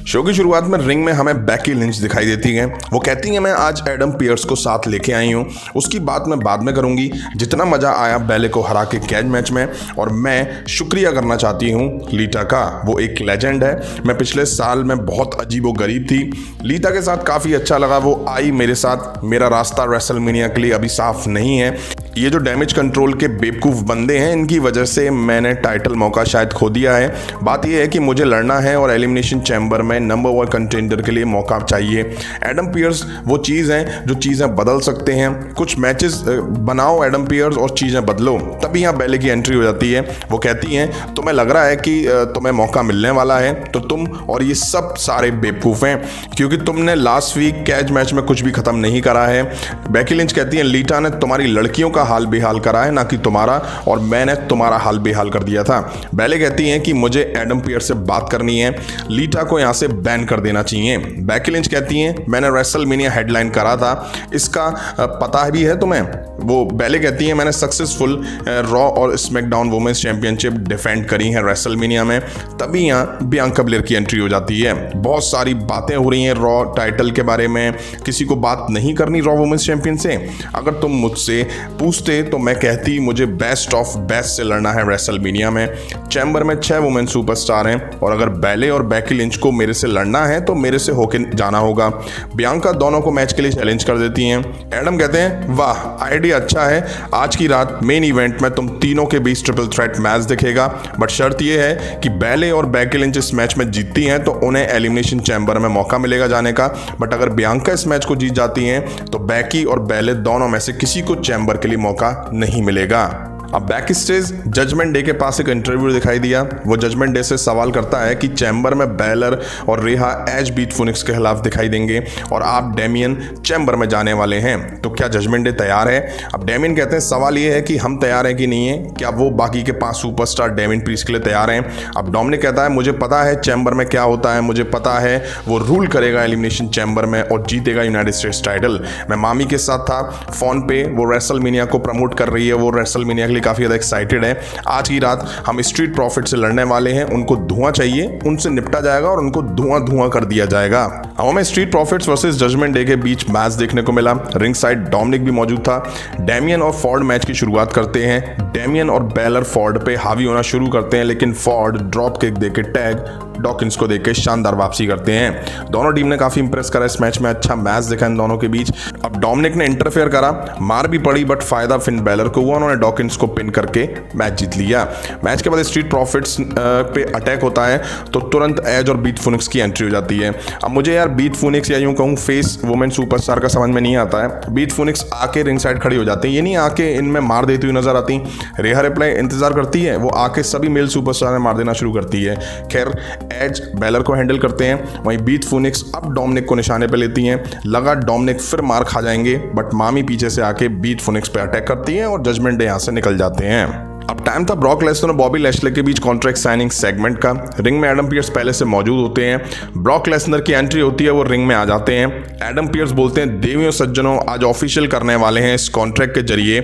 Show की शुरुआत में रिंग में हमें बेकी लिंच दिखाई देती है। वो कहती हैं मैं आज एडम पियर्स को साथ लेके आई हूँ, उसकी बात मैं बाद में करूँगी। जितना मज़ा आया बेले को हरा के कैच मैच में, और मैं शुक्रिया करना चाहती हूँ लीटा का। वो एक लेजेंड है। मैं पिछले साल में बहुत अजीबो गरीब थी, लीटा के साथ काफ़ी अच्छा लगा। वो आई मेरे साथ। मेरा रास्ता रेसलमेनिया के लिए अभी साफ नहीं है। ये जो डैमेज कंट्रोल के बेवकूफ़ बंदे हैं, इनकी वजह से मैंने टाइटल मौका शायद खो दिया है। बात यह है कि मुझे लड़ना है और एलिमिनेशन चैम्बर में नंबर 1 कंटेंडर के लिए मौका चाहिए। एडम पियर्स वो चीज़ है जो चीज़ें बदल सकते हैं। कुछ मैचेस बनाओ एडम पियर्स और चीज़ें बदलो, तभी यहाँ बेले की एंट्री हो जाती है। वो कहती हैं तुम्हें लग रहा है कि तुम्हें मौका मिलने वाला है, तो तुम और ये सब सारे बेवकूफ़ हैं, क्योंकि तुमने लास्ट वीक कैच मैच में कुछ भी ख़त्म नहीं करा है। बेकी लिंच कहती हैं लीटा ने तुम्हारी लड़कियों का हाल बेहाल करा है, ना कि तुम्हारा, और मैंने तुम्हारा हाल बेहाल कर दिया था। बेले कहती हैं कि मुझे एडम पियर्स से बात करनी है, लीटा को यहाँ से बैन कर देना चाहिए। बेकी लिंच कहती हैं मैंने रेसलमेनिया हेडलाइन करा था, इसका पता भी है तुम्हें? वो बेले कहती हैं मैंने सक्सेसफुल रॉ और स्मैकडाउन वुमेन्स चैंपियनशिप डिफेंड करी है रेसलमेनिया में। तभी यहाँ बियांका ब्लेयर की एंट्री हो जाती है। बहुत सारी बातें हो रही हैं रॉ टाइटल के बारे में। किसी को बात नहीं करनी रॉ वुमेन्स चैंपियन से? अगर तुम मुझसे पूछते तो मैं कहती मुझे बेस्ट ऑफ बेस्ट से लड़ना है रेसलमेनिया में। चैम्बर में 6 वुमेन सुपरस्टार हैं, और अगर बेले और बेकी लिंच को मेरे से लड़ना है तो मेरे से होके जाना होगा। बियांका दोनों को मैच के लिए चैलेंज कर देती हैं। एडम कहते हैं वाह आइडिया अच्छा है, आज की रात मेन इवेंट में तुम तीनों के बीच ट्रिपल थ्रेट मैच दिखेगा, बट शर्त यह है कि बेले और बेकी लिंच इस मैच में जीतती हैं तो उन्हें एलिमिनेशन चैम्बर में मौका मिलेगा जाने का। बट अगर बियांका इस मैच को जीत जाती हैं तो बेकी और बेले दोनों में से किसी को चैम्बर के लिए मौका नहीं मिलेगा। अब बैक स्टेज जजमेंट डे के पास एक इंटरव्यू दिखाई दिया। वो जजमेंट डे से सवाल करता है कि चैम्बर में बेलर और रेहा एज बीट फुनिक्स के खिलाफ दिखाई देंगे और आप डेमियन चैम्बर में जाने वाले हैं, तो क्या जजमेंट डे तैयार है? अब डेमियन कहते हैं सवाल ये है कि हम तैयार हैं कि नहीं है, क्या वो बाकी के 5 सुपरस्टार डेमियन प्रीस्ट के लिए तैयार हैं? अब डोमिनिक कहता है मुझे पता है चैम्बर में क्या होता है, मुझे पता है वो रूल करेगा एलिमिनेशन चैम्बर में और जीतेगा यूनाइटेड स्टेट्स टाइटल। मैं मामी के साथ था फोन पे, वो रेसलमेनिया को प्रमोट कर रही है, वो रेसलमेनिया के काफ़ी ज़्यादा एक्साइटेड है। आज की रात हम स्ट्रीट प्रॉफिट से लड़ने वाले हैं, उनको धुआं चाहिए, उनसे निपटा जाएगा और उनको धुआं धुआं कर दिया जाएगा। अब हमें street profits versus judgement day के बीच मैच देखने को मिला। रिंग साइड डोमिनिक भी मौजूद था। डेमियन और फॉर्ड मैच की शुरुआत करते हैं। डेमियन और बेलर फॉर्ड पे हावी होना शुरू करते हैं, लेकिन फॉर्ड ड्रॉप किक देके टैग डॉकिंस को देके शानदार वापसी करते हैं। दोनों टीम ने काफी इंप्रेस करा इस मैच में, अच्छा मैच दिखा इन दोनों के बीच। अब डोमिनिक ने इंटरफेयर करा, मार भी पड़ी, बट फायदा फिन बेलर को हुआ, उन्होंने डॉकिंस को पिन करके मैच जीत लिया। मैच के बाद स्ट्रीट प्रॉफिट्स पे अटैक होता है तो तुरंत एज और बीट फुनिक्स की एंट्री हो जाती है। अब मुझे यार बीट फुनिक्स या यूं कहूँ फेस वुमेन सुपरस्टार का समझ में नहीं आता है। बीट फुनिक्स आके रिंग साइड खड़ी हो जाती है, ये नहीं आके इनमें मार देती हुई नजर आती। रेहा रिप्लाई इंतजार करती है, वो आके सभी मेल सुपरस्टार में मार देना शुरू करती है। खैर एज बेलर को हैंडल करते हैं, वहीं बीट फुनिक्स अब डोमिनिक को निशाने पे लेती हैं। लगा डोमिनिक फिर मार खा जाएंगे, बट मामी पीछे से आके बीट फुनिक्स पे अटैक करती है और जजमेंट डे यहाँ से निकल जाते हैं। अब टाइम था ब्रॉक लेसनर और बॉबी लैशले के बीच कॉन्ट्रैक्ट साइनिंग सेगमेंट का। रिंग में एडम पियर्स पहले से मौजूद होते हैं। ब्रॉक लेसनर की एंट्री होती है, वो रिंग में आ जाते हैं। एडम पियर्स बोलते हैं देवियों सज्जनों, आज ऑफिशियल करने वाले हैं इस कॉन्ट्रैक्ट के जरिए।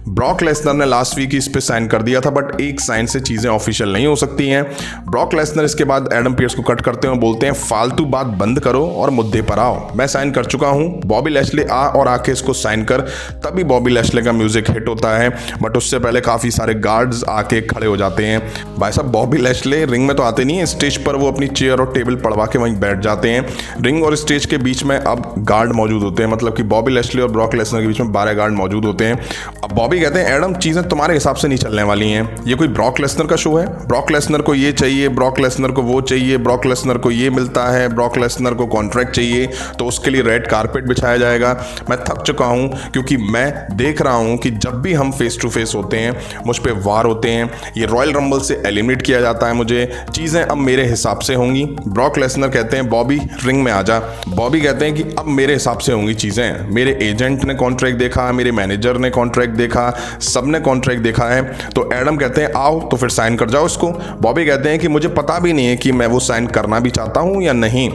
ब्रॉक लेसनर ने लास्ट वीक इस पे साइन कर दिया था, बट एक साइन से चीजें ऑफिशियल नहीं हो सकती हैं। ब्रॉक लेसनर इसके बाद एडम पियर्स को कट करते हैं और बोलते हैं फालतू बात बंद करो और मुद्दे पर आओ, मैं साइन कर चुका हूं, बॉबी लैशले आ और आके इसको साइन कर। तभी बॉबी लैशले का म्यूजिक हिट होता है, बट उससे पहले काफी सारे गार्ड्स आके खड़े हो जाते हैं। भाई साहब बॉबी लैशले रिंग में तो आते नहीं है, स्टेज पर वो अपनी चेयर और टेबल पड़वा के वहीं बैठ जाते हैं। रिंग और स्टेज के बीच में अब गार्ड मौजूद होते हैं, मतलब कि बॉबी लैशले और ब्रॉक लेसनर के बीच में 12 गार्ड मौजूद होते हैं। अब बॉबी कहते हैं एडम चीजें तुम्हारे हिसाब से नहीं चलने वाली हैं, ये कोई ब्रॉक लेसनर का शो है, ब्रॉक लेसनर को ये चाहिए, ब्रॉक लेसनर को वो चाहिए, ब्रॉक लेसनर को ये मिलता है, ब्रॉक लेसनर को कॉन्ट्रैक्ट चाहिए तो उसके लिए रेड कारपेट बिछाया जाएगा। मैं थक चुका हूं, क्योंकि मैं देख रहा हूं कि जब भी हम फेस टू फेस होते हैं मुझ पे वार होते हैं, ये रॉयल रंबल से एलिमिनेट किया जाता है मुझे, चीजें अब मेरे हिसाब से होंगी। ब्रॉक लेसनर कहते हैं बॉबी रिंग में आ जा। बॉबी कहते हैं कि अब मेरे हिसाब से होंगी चीजें, मेरे एजेंट ने कॉन्ट्रैक्ट देखा, मेरे मैनेजर ने कॉन्ट्रैक्ट देखा, सबने कॉन्ट्रैक्ट देखा है। तो एडम कहते हैं आओ तो फिर साइन कर जाओ इसको। बॉबी कहते हैं कि मुझे पता भी नहीं है कि मैं वो साइन करना भी चाहता हूं या नहीं।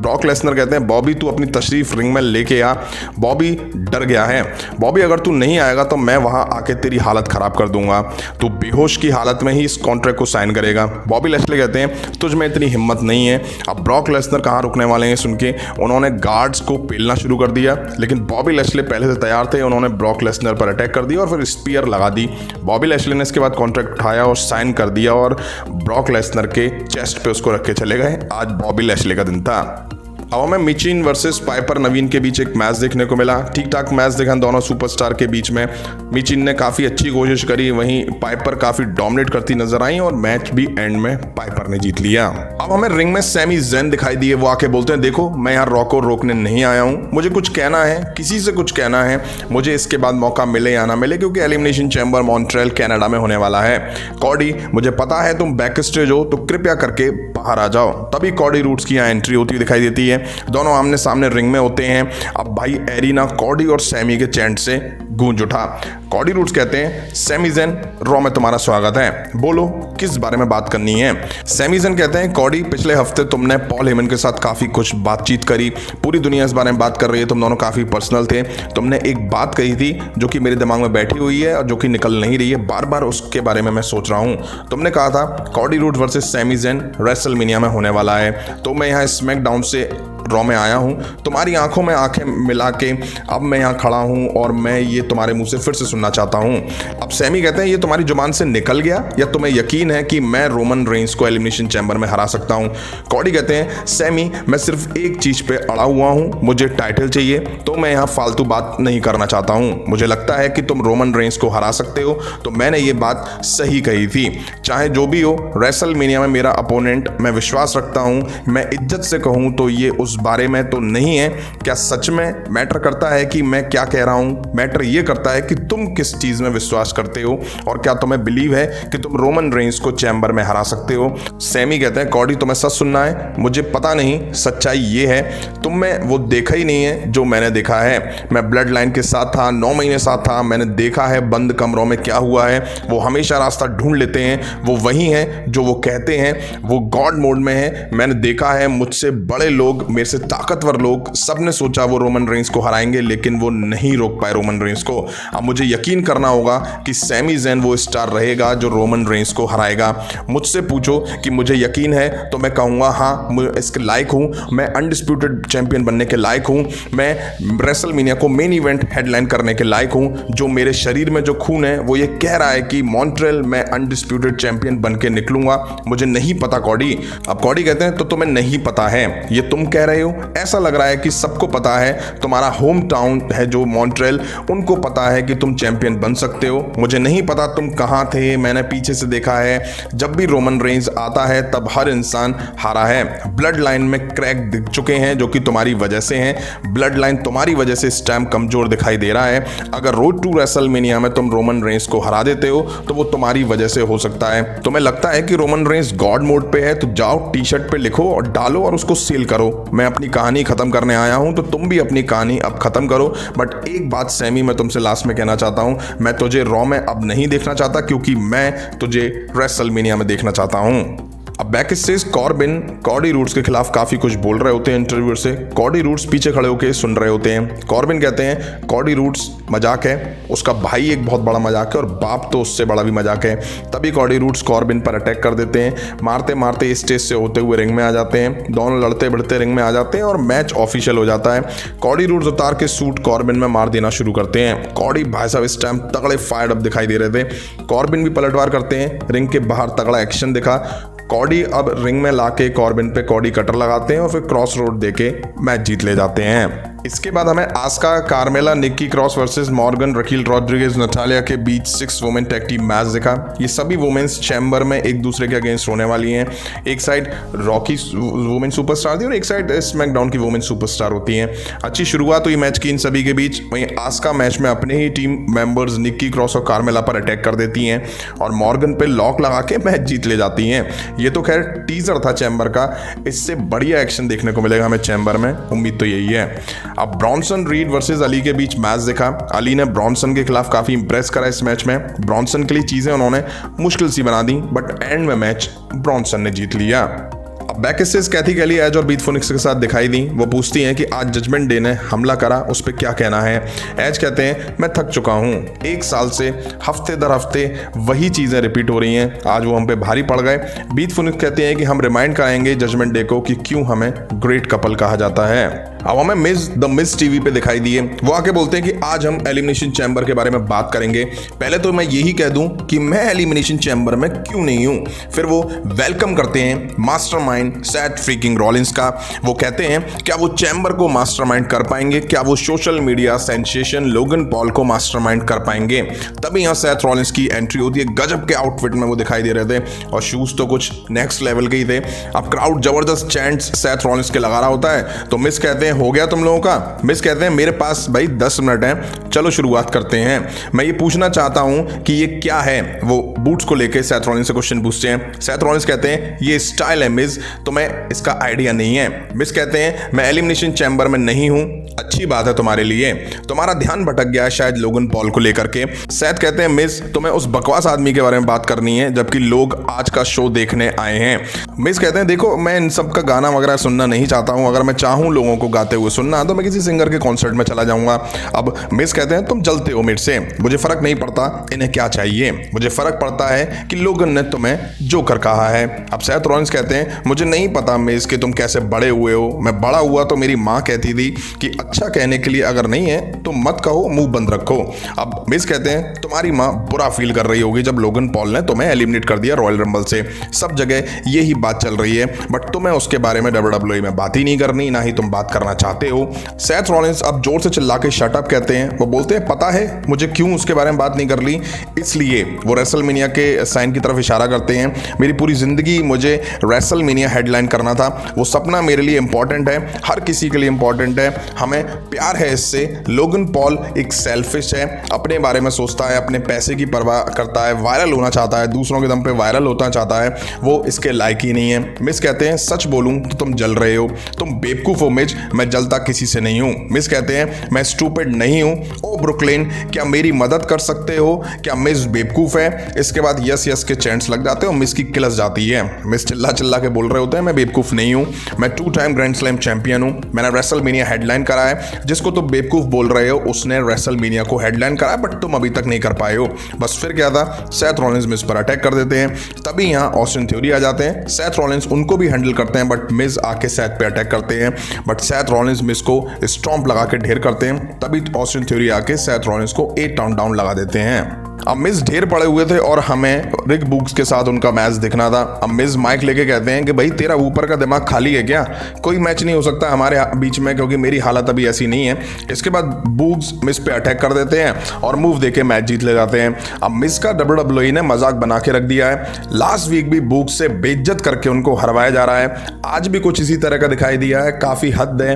ब्रॉक लेसनर कहते हैं बॉबी तू अपनी तशरीफ रिंग में लेके आ। बॉबी डर गया है। बॉबी अगर तू नहीं आएगा तो मैं वहां आके तेरी हालत खराब कर दूंगा, तू बेहोश की हालत में ही इस कॉन्ट्रैक्ट को साइन करेगा। बॉबी लैशले कहते हैं तुझ में इतनी हिम्मत नहीं है। अब ब्रॉक लेसनर कहाँ रुकने वाले हैं सुन के उन्होंने गार्ड्स को पेलना शुरू कर दिया, लेकिन बॉबी लैशले पहले से तैयार थे। उन्होंने ब्रॉक लेसनर पर अटैक कर दिया और फिर स्पीयर लगा दी। बॉबी लैशले ने इसके बाद कॉन्ट्रैक्ट उठाया और साइन कर दिया और ब्रॉक लेसनर के चेस्ट पे उसको रख के चले गए। आज बॉबी लैशले का दिन था। अब हमें मिचिन वर्सेस पाइपर नवीन के बीच एक मैच देखने को मिला। ठीक ठाक मैच देखा दोनों सुपरस्टार के बीच में। मिचिन ने काफ़ी अच्छी कोशिश करी, वहीं पाइपर काफ़ी डोमिनेट करती नजर आई और मैच भी एंड में पाइपर ने जीत लिया। अब हमें रिंग में सैमी ज़ेन दिखाई दिए। वो आके बोलते हैं देखो मैं यहाँ रॉ को रोकने नहीं आया हूँ, मुझे कुछ कहना है, किसी से कुछ कहना है, मुझे इसके बाद मौका मिले या ना मिले, क्योंकि एलिमिनेशन चैम्बर मॉन्ट्रियल कनाडा में होने वाला है। कॉडी मुझे पता है तुम बैक स्टेज हो तो कृपया करके बाहर आ जाओ। तभी कॉडी रूट्स की यहाँ एंट्री होती दिखाई देती है। दोनों आमने सामने रिंग में होते हैं। अब भाई एरिना कॉडी और सैमी के चैंट से गूंज उठा। कॉडी रूट्स कहते हैं सैमी ज़ेन रॉ में तुम्हारा स्वागत है, बोलो किस बारे में बात करनी है। सैमी ज़ेन कहते हैं कॉडी पिछले हफ्ते तुमने पॉल हेमन के साथ काफ़ी कुछ बातचीत करी, पूरी दुनिया इस बारे में बात कर रही है, तुम दोनों काफ़ी पर्सनल थे। तुमने एक बात कही थी जो कि मेरे दिमाग में बैठी हुई है और जो कि निकल नहीं रही है, बार बार उसके बारे में मैं सोच रहा हूँ। तुमने कहा था Cody Rhodes versus Sami Zayn WrestleMania में होने वाला है, तो मैं यहाँ स्मैकडाउन से रॉ में आया हूँ, तुम्हारी आंखों में आंखें मिला के अब मैं यहाँ खड़ा हूँ और मैं ये तुम्हारे मुंह से फिर से सुनना चाहता हूँ। अब सैमी कहते हैं ये तुम्हारी जुबान से निकल गया या तुम्हें यकीन है कि मैं रोमन रेंस को एलिमिनेशन चैम्बर में हरा सकता हूँ। कॉडी कहते हैं सैमी मैं सिर्फ एक चीज़ पे अड़ा हुआ हूँ, मुझे टाइटल चाहिए, तो मैं यहाँ फालतू बात नहीं करना चाहता हूँ। मुझे लगता है कि तुम रोमन रेंस को हरा सकते हो, तो मैंने ये बात सही कही थी। चाहे जो भी हो रेसलमेनिया में मेरा अपोनेंट मैं विश्वास रखता हूँ। मैं इज्जत से कहूँ तो ये उस बारे में तो नहीं है। क्या सच में मैटर करता है कि मैं क्या कह रहा हूं? मैटर ये करता है कि तुम किस चीज में विश्वास करते हो और क्या तुम्हें बिलीव है कि तुम रोमन रेंस को चैम्बर में हरा सकते हो। सैमी कहते हैं कॉडी तुम्हें सच सुनना है, मुझे पता नहीं, सच्चाई ये है तुम में वो देखा ही नहीं है जो मैंने देखा है। मैं ब्लड लाइन के साथ था, 9 महीने साथ था, मैंने देखा है बंद कमरों में क्या हुआ है। वो हमेशा रास्ता ढूंढ लेते हैं, वो वही हैं जो वो कहते हैं, वो गॉड मोड में है। मैंने देखा है मुझसे बड़े लोग, मेरे से ताकतवर लोग, सब ने सोचा वो रोमन रेंस को हराएंगे लेकिन वो नहीं रोक पाए रोमन रेंस को। अब मुझे यकीन करना होगा कि सैमी ज़ेन वो स्टार रहेगा जो रोमन रेंस को हराएगा। मुझसे पूछो कि मुझे यकीन है तो मैं कहूँगा हाँ मैं इसके लायक हूँ, मैं अनडिस्प्यूटेड चैंपियन बनने के लायक हूँ, मैं रेसलमेनिया को मेन इवेंट हेडलाइन करने के लायक हूँ। जो मेरे शरीर में जो खून है वो ये कह रहा है कि मॉन्ट्रियल मैं अनडिस्प्यूटेड चैंपियन बन के निकलूंगा। मुझे नहीं पता कॉडी। अब कॉडी कहते हैं तो तुम्हें नहीं पता है, ये तुम कह रहे हो, ऐसा लग रहा है कि सबको पता है, तुम्हारा होम टाउन है जो मॉन्ट्रियल, उनको पता है कि तुम चैंपियन बन सकते हो। मुझे नहीं पता तुम कहाँ थे, मैंने पीछे से देखा है, जब भी रोमन रेंस आता है तब हर इंसान हारा है। ब्लड लाइन में क्रैक दिख चुके हैं जो कि तुम्हारी वजह से हैं। ब्लड लाइन तुम्हारी वजह से इस टाइम कमजोर दिखाई दे रहा है। अगर रोड टू रेसलमेनिया में तुम रोमन रेंस को हरा देते हो तो वो तुम्हारी वजह से हो सकता है। तुम्हें लगता है कि रोमन रेंस गॉड मोड पे है तो जाओ टी शर्ट पे लिखो और डालो और उसको सेल करो। मैं अपनी कहानी खत्म करने आया हूं तो तुम भी अपनी कहानी अब खत्म करो। बट एक बात सैमी मैं तुमसे लास्ट में कहना चाहता हूं, मैं तुझे रॉ में अब नहीं देखना चाहता क्योंकि मैं तुझे रेसलमेनिया में देखना चाहता हूं। अब back stage Corbin Cody Rhodes के खिलाफ काफी कुछ बोल रहे होते हैं इंटरव्यूअर से। कॉडी रूट्स पीछे खड़े होकर सुन रहे होते हैं। कॉर्बिन कहते हैं कॉडी रूट्स मजाक है, उसका भाई एक बहुत बड़ा मजाक है और बाप तो उससे बड़ा भी मजाक है। तभी कॉडी रूट्स कॉर्बिन पर अटैक कर देते हैं, मारते मारते स्टेज से होते हुए रिंग में आ जाते हैं। दोनों लड़ते बढ़ते रिंग में आ जाते हैं और मैच ऑफिशियल हो जाता है। कॉडी रूट्स उतार के सूट कॉर्बिन में मार देना शुरू करते हैं। कॉडी भाई साहब इस टाइम तगड़े फायर्ड अप दिखाई दे रहे थे। कॉर्बिन भी पलटवार करते हैं, रिंग के बाहर तगड़ा एक्शन दिखा। कॉडी अब रिंग में लाके कॉर्बिन पे कॉडी कटर लगाते हैं और फिर क्रॉस रोड देके मैच जीत ले जाते हैं। इसके बाद हमें Asuka, Carmella, Nikki Cross versus Morgan, Raquel Rodriguez, Natalya के बीच 6 वुमेन टैग टीम मैच दिखा। ये सभी वुमेन्स चैम्बर में एक दूसरे के अगेंस्ट होने वाली हैं। एक साइड रॉकी वुमेन सुपरस्टार थी और एक साइड स्मैकडाउन की वुमेन सुपरस्टार होती हैं। अच्छी शुरुआत हुई मैच की इन सभी के बीच। वहीं आस्का मैच में अपने ही टीम मेंबर्स निक्की क्रॉस और कार्मेला पर अटैक कर देती हैं और मॉर्गन पे लॉक लगा के मैच जीत ले जाती हैं। ये तो खैर टीजर था चैम्बर का, इससे बढ़िया एक्शन देखने को मिलेगा हमें चैम्बर में, उम्मीद तो यही है। अब ब्रॉन्सन रीड वर्सेस अली के बीच मैच देखा। अली ने ब्रॉन्सन के खिलाफ काफी इंप्रेस करा इस मैच में। ब्रॉन्सन के लिए चीजें उन्होंने मुश्किल सी बना दी बट एंड में मैच ब्रॉन्सन ने जीत लिया। अब अब बैकस्टेज कैथी कैली एज और बीथ फोनिक्स के साथ दिखाई दी। वो पूछती हैं कि आज जजमेंट डे ने हमला करा, उस पर क्या कहना है। एज कहते हैं मैं थक चुका हूँ, 1 साल से हफ्ते दर हफ्ते वही चीज़ें रिपीट हो रही हैं, आज वो हम पे भारी पड़ गए। बीथ फोनिक्स कहते हैं कि हम रिमाइंड कराएंगे जजमेंट डे को कि क्यों हमें ग्रेट कपल कहा जाता है। अब हमें मिस टीवी पे दिखाई दिए। वो आके बोलते हैं कि आज हम एलिमिनेशन चैम्बर के बारे में बात करेंगे। पहले तो मैं यही कह दूं कि मैं एलिमिनेशन चैम्बर में क्यों नहीं हूं। फिर वो वेलकम करते हैं मास्टरमाइंड सेथ फ्रीकिंग रॉलिंस का। वो कहते हैं क्या वो चैम्बर को मास्टरमाइंड कर पाएंगे, क्या वो social media sensation Logan Paul को मास्टरमाइंड कर पाएंगे। तभी यहाँ सेथ रॉलिंस की एंट्री होती है। गजब के आउटफिट में वो दिखाई दे रहे थे और शूज तो कुछ नेक्स्ट लेवल के ही थे। अब क्राउड जबरदस्त चैंट्स सेथ रॉलिंस के लगा रहा होता है तो मिस कहते हैं हो गया तुम लोगों का। मिस कहते हैं मेरे पास भाई 10 मिनट हैं, चलो शुरुआत करते हैं। मैं ये पूछना चाहता हूं कि ये क्या है। वो बूट्स को लेके सेथ रॉलिंस से क्वेश्चन पूछते हैं। सेथ रॉलिंस कहते हैं ये स्टाइल है मिस, तुम्हें इसका आइडिया नहीं है। मिस कहते हैं मैं एलिमिनेशन चैम्बर में नहीं हूं, अच्छी बात है तुम्हारे लिए, तुम्हारा ध्यान भटक गया शायद लोगन पॉल को लेकर के। सेथ कहते हैं मिस तुम्हें उस बकवास आदमी के बारे में बात करनी है जबकि लोग आज का शो देखने आए हैं। मिस कहते हैं देखो मैं इन सब का गाना वगैरह सुनना नहीं चाहता हूं, अगर मैं चाहूं लोगों को गाते हुए सुनना तो मैं किसी सिंगर के कॉन्सर्ट में चला जाऊंगा। अब मिस कहते हैं तुम जलते हो मेरे से, मुझे फर्क नहीं पड़ता इन्हें क्या चाहिए, मुझे फर्क पड़ता है कि लोगन ने तुम्हें जोकर कहा है। अब सेथ रॉलिंस कहते हैं मुझे नहीं पता मिस कि तुम कैसे बड़े हुए हो, मैं बड़ा हुआ तो मेरी माँ कहती थी कि अच्छा कहने के लिए अगर नहीं है तो मत कहो, मुंह बंद रखो। अब मिस कहते हैं तुम्हारी माँ बुरा फील कर रही होगी जब लोगन पॉल ने तुम्हें एलिमिनेट कर दिया रॉयल रंबल से, सब जगह यही बात चल रही है, बट तुम्हें उसके बारे में WWE में बात ही नहीं करनी, ना ही तुम बात करना चाहते हो। सेथ रॉलिंस अब जोर से चिल्ला के शट अप कहते हैं। वो बोलते हैं पता है मुझे क्यों उसके बारे में बात नहीं कर ली, इसलिए वो रेसलमेनिया के साइन की तरफ इशारा करते हैं। मेरी पूरी जिंदगी मुझे रेसलमेनिया हेडलाइन करना था, वो सपना मेरे लिए इंपॉर्टेंट है, हर किसी के लिए इंपॉर्टेंट है, हमें प्यार है इससे। लोगन पॉल एक सेल्फिश है, अपने बारे में सोचता है, अपने पैसे की परवाह करता है, वायरल होना चाहता है, दूसरों के दम पे वायरल होना चाहता है, वो इसके लायक ही नहीं है। मिस कहते हैं सच बोलूं तो तुम जल रहे हो, तुम बेवकूफ हो मिज, मैं जलता किसी से नहीं हूं। मिस कहते हैं मैं स्टूपिड नहीं हूं, ओ ब्रुकलिन क्या मेरी मदद कर सकते हो, क्या मिस बेवकूफ है। इसके बाद यस यस के चैंट्स लग जाते हैं और मिस की किलस जाती है। मिस चिल्ला चिल्ला के बोल रहे होते हैं मैं बेवकूफ नहीं हूं, मैं 2 टाइम ग्रैंड स्लैम चैंपियन हूं, मैंने रेसलमेनिया हेडलाइन करा है, जिसको तुम बेवकूफ बोल रहे हो उसने रेसलमेनिया को हेडलाइन करा है, बट तुम अभी तक नहीं कर पाए हो। बस फिर क्या था, सेथ रॉलिंस मिस पर अटैक कर देते हैं। तभी यहाँ ऑस्टिन थ्योरी आ जाते हैं। सेथ रॉलिंस उनको भी हैंडल करते हैं बट मिस आके सेथ पे अटैक करते हैं, बट सेथ रॉलिंस मिस को स्टॉम्प लगा के ढेर करते हैं। तभी ऑस्टिन थ्योरी आके सेथ रॉलिंस को 8 टाउन डाउन लगा देते हैं। अब मिस ढेर पड़े हुए थे और हमें रिक बुक्स के साथ उनका मैच दिखना था। अब मिस माइक लेके कहते हैं कि भाई तेरा ऊपर का दिमाग खाली है क्या, कोई मैच नहीं हो सकता हमारे बीच में क्योंकि मेरी हालत अभी ऐसी नहीं है। इसके बाद बुक्स मिस पे अटैक कर देते हैं और मूव देके मैच जीत ले जाते हैं। अब मिस का WWE ने मजाक बना के रख दिया है। लास्ट वीक भी बुक्स से बेइज्जत करके उनको हरवाया जा रहा है, आज भी कुछ इसी तरह का दिखाई दिया है। काफी हद है,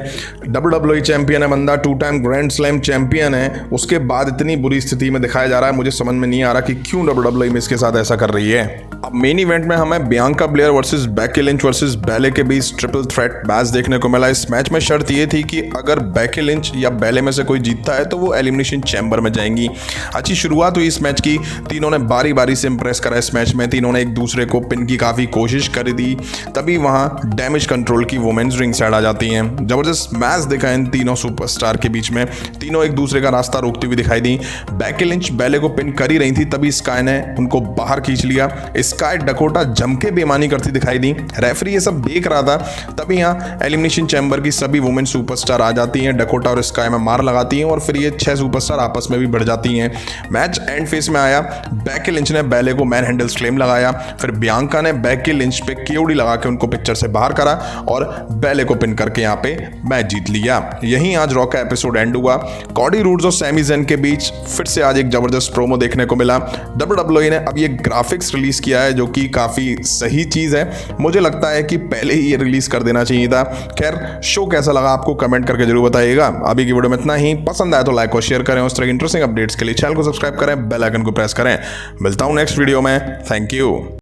WWE चैंपियन है बंदा, 2 टाइम ग्रैंड स्लैम चैंपियन है, उसके बाद इतनी बुरी स्थिति में दिखाया जा रहा है। मुझे समझ में नहीं आ रहा कि क्यों WWE मिस के साथ ऐसा कर रही है। अब मेन इवेंट में हमें Bianca Blair versus Becky Lynch versus बेले के बीच ट्रिपल थ्रेट मैच देखने को मिला। इस मैच में शर्त ये थी कि अगर बेकी लिंच या बेले में से कोई जीतता है तो वो एलिमिनेशन चैम्बर में जाएंगी। अच्छी शुरुआत हुई इस मैच की, तीनों ने बारी बारी से इंप्रेस करा इस मैच में, तीनों ने एक दूसरे को पिन की काफी कोशिश कर दी। तभी वहां डैमेज कंट्रोल की वुमेन्स रिंग साइड आ जाती हैं। जबरदस्त मैच देखा इन तीनों सुपरस्टार के बीच में, तीनों एक दूसरे का रास्ता रोकती हुई दिखाई दी। बेकी लिंच बेले को पिन कर ही रही थी, तभी स्काई ने उनको बाहर खींच लिया। स्काई डकोटा जम के बेईमानी करती दिखाई दी, रेफरी ये सब देख रहा था। तभी यहाँ एलिमिनेशन चैम्बर की सभी वुमेन सुपरस्टार आ जाती हैं, डकोटा और स्काई में मार लगाती हैं और फिर ये 6 सुपरस्टार आपस में भी बढ़ जाती हैं। मैच एंड फेस में आया, बेकी लिंच ने बेले को मैन हैंडल स्लैम लगाया, फिर बियांका ने बेकी लिंच पे केओडी लगा के उनको पिक्चर से बाहर करा और बेले को पिन करके यहाँ पे मैच जीत लिया। यहीं आज रॉ का एपिसोड एंड हुआ। कॉडी रूड्स और सैमी ज़ेन के बीच फिर से आज एक जबरदस्त प्रोमो देखने को मिला। WWE ने अब ये ग्राफिक्स रिलीज किया है जो कि काफी सही चीज है, मुझे लगता है कि पहले ही ये रिलीज कर देना चाहिए था। खैर शो कैसा लगा आपको कमेंट करके जरूर बताइएगा। अभी की वीडियो में इतना ही, पसंद आया तो लाइक और शेयर करें, उस तरह की इंटरेस्टिंग अपडेट्स के लिए चैनल को सब्सक्राइब करें, बेल आइकन को प्रेस करें। मिलता हूं नेक्स्ट वीडियो में, थैंक यू।